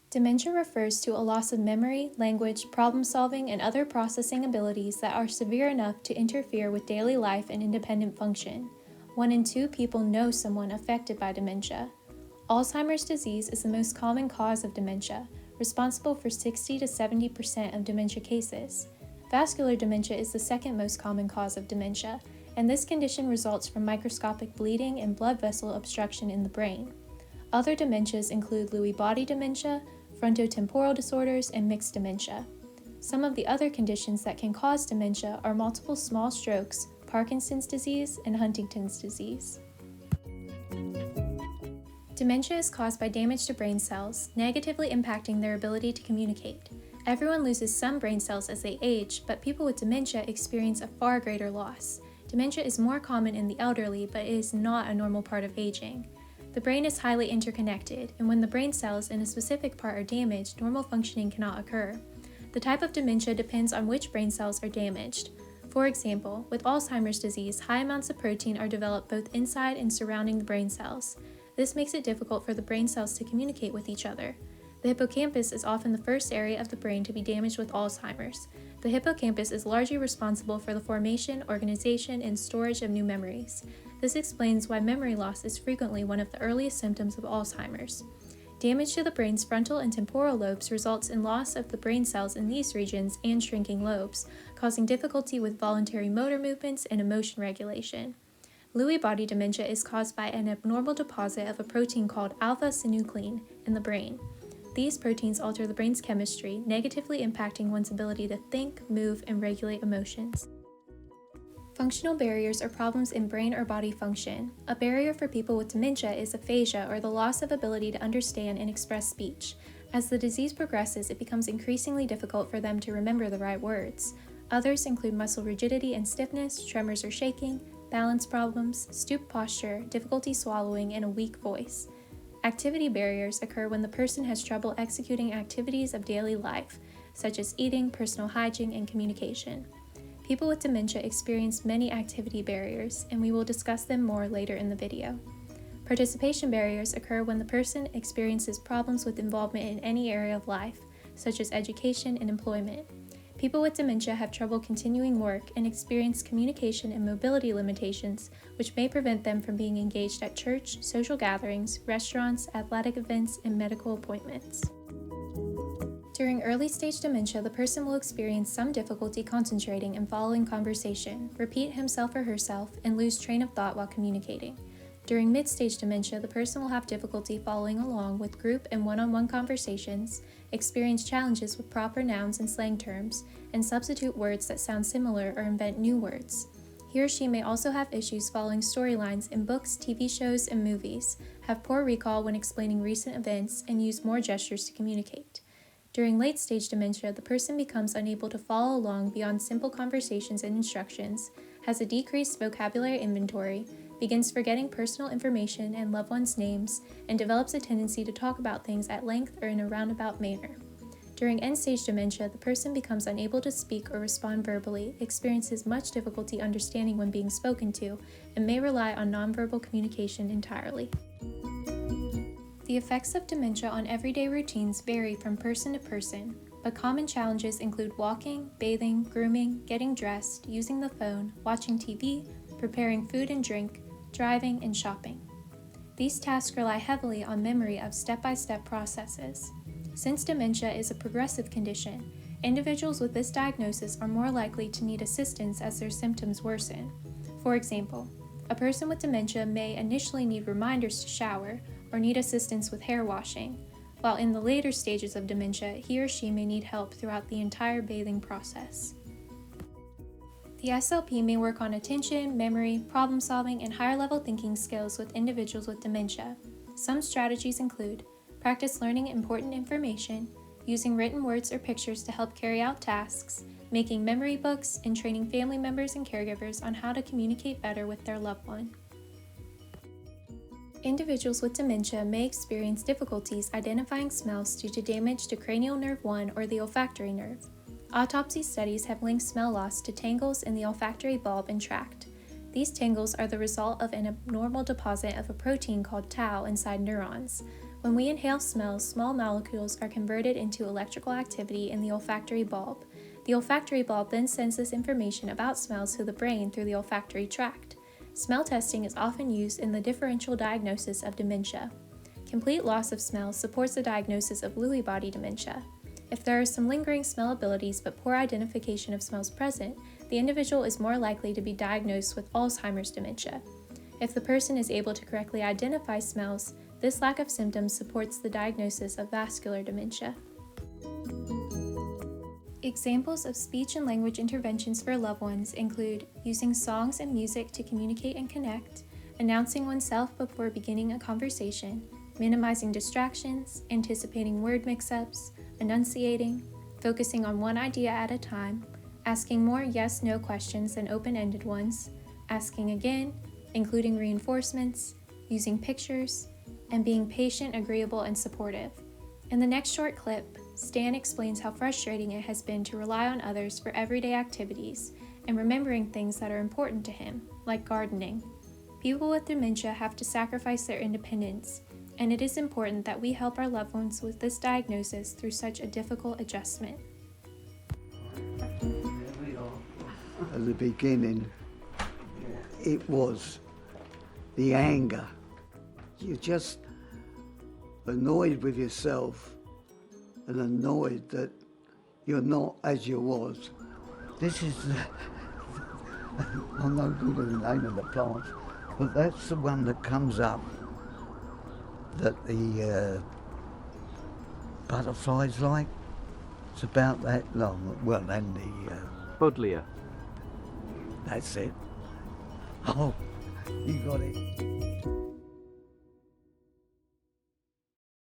Dementia refers to a loss of memory, language, problem solving, and other processing abilities that are severe enough to interfere with daily life and independent function. 1 in 2 people know someone affected by dementia. Alzheimer's disease is the most common cause of dementia, responsible for 60 to 70% of dementia cases. Vascular dementia is the second most common cause of dementia, and this condition results from microscopic bleeding and blood vessel obstruction in the brain. Other dementias include Lewy body dementia, frontotemporal disorders, and mixed dementia. Some of the other conditions that can cause dementia are multiple small strokes, Parkinson's disease, and Huntington's disease. Dementia is caused by damage to brain cells, negatively impacting their ability to communicate. Everyone loses some brain cells as they age, but people with dementia experience a far greater loss. Dementia is more common in the elderly, but it is not a normal part of aging. The brain is highly interconnected, and when the brain cells in a specific part are damaged, normal functioning cannot occur. The type of dementia depends on which brain cells are damaged. For example, with Alzheimer's disease, high amounts of protein are developed both inside and surrounding the brain cells. This makes it difficult for the brain cells to communicate with each other. The hippocampus is often the first area of the brain to be damaged with Alzheimer's. The hippocampus is largely responsible for the formation, organization, and storage of new memories. This explains why memory loss is frequently one of the earliest symptoms of Alzheimer's. Damage to the brain's frontal and temporal lobes results in loss of the brain cells in these regions and shrinking lobes, causing difficulty with voluntary motor movements and emotion regulation. Lewy body dementia is caused by an abnormal deposit of a protein called alpha-synuclein in the brain. These proteins alter the brain's chemistry, negatively impacting one's ability to think, move, and regulate emotions. Functional barriers are problems in brain or body function. A barrier for people with dementia is aphasia, or the loss of ability to understand and express speech. As the disease progresses, it becomes increasingly difficult for them to remember the right words. Others include muscle rigidity and stiffness, tremors or shaking, balance problems, stooped posture, difficulty swallowing, and a weak voice. Activity barriers occur when the person has trouble executing activities of daily life, such as eating, personal hygiene, and communication. People with dementia experience many activity barriers, and we will discuss them more later in the video. Participation barriers occur when the person experiences problems with involvement in any area of life, such as education and employment. People with dementia have trouble continuing work and experience communication and mobility limitations, which may prevent them from being engaged at church, social gatherings, restaurants, athletic events, and medical appointments. During early-stage dementia, the person will experience some difficulty concentrating and following conversation, repeat himself or herself, and lose train of thought while communicating. During mid-stage dementia, the person will have difficulty following along with group and one-on-one conversations, experience challenges with proper nouns and slang terms, and substitute words that sound similar or invent new words. He or she may also have issues following storylines in books, TV shows, and movies, have poor recall when explaining recent events, and use more gestures to communicate. During late-stage dementia, the person becomes unable to follow along beyond simple conversations and instructions, has a decreased vocabulary inventory, begins forgetting personal information and loved ones' names, and develops a tendency to talk about things at length or in a roundabout manner. During end-stage dementia, the person becomes unable to speak or respond verbally, experiences much difficulty understanding when being spoken to, and may rely on nonverbal communication entirely. The effects of dementia on everyday routines vary from person to person, but common challenges include walking, bathing, grooming, getting dressed, using the phone, watching TV, preparing food and drink, driving, and shopping. These tasks rely heavily on memory of step-by-step processes. Since dementia is a progressive condition, individuals with this diagnosis are more likely to need assistance as their symptoms worsen. For example, a person with dementia may initially need reminders to shower or need assistance with hair washing, while in the later stages of dementia, he or she may need help throughout the entire bathing process. The SLP may work on attention, memory, problem-solving, and higher-level thinking skills with individuals with dementia. Some strategies include practice learning important information, using written words or pictures to help carry out tasks, making memory books, and training family members and caregivers on how to communicate better with their loved one. Individuals with dementia may experience difficulties identifying smells due to damage to cranial nerve 1 or the olfactory nerve. Autopsy studies have linked smell loss to tangles in the olfactory bulb and tract. These tangles are the result of an abnormal deposit of a protein called tau inside neurons. When we inhale smells, small molecules are converted into electrical activity in the olfactory bulb. The olfactory bulb then sends this information about smells to the brain through the olfactory tract. Smell testing is often used in the differential diagnosis of dementia. Complete loss of smell supports the diagnosis of Lewy body dementia. If there are some lingering smell abilities but poor identification of smells present, the individual is more likely to be diagnosed with Alzheimer's dementia. If the person is able to correctly identify smells, this lack of symptoms supports the diagnosis of vascular dementia. Examples of speech and language interventions for loved ones include using songs and music to communicate and connect, announcing oneself before beginning a conversation, minimizing distractions, anticipating word mix-ups, enunciating, focusing on one idea at a time, asking more yes-no questions than open-ended ones, asking again, including reinforcements, using pictures, and being patient, agreeable, and supportive. In the next short clip, Stan explains how frustrating it has been to rely on others for everyday activities and remembering things that are important to him, like gardening. People with dementia have to sacrifice their independence, and it is important that we help our loved ones with this diagnosis through such a difficult adjustment. At the beginning, it was the anger. You're just annoyed with yourself and annoyed that you're not as you was. This is, I'm not good at the name of the plant, but that's the one that comes up that the butterflies like. It's about that long. Well, and the... Buddleia. That's it. Oh, you got it.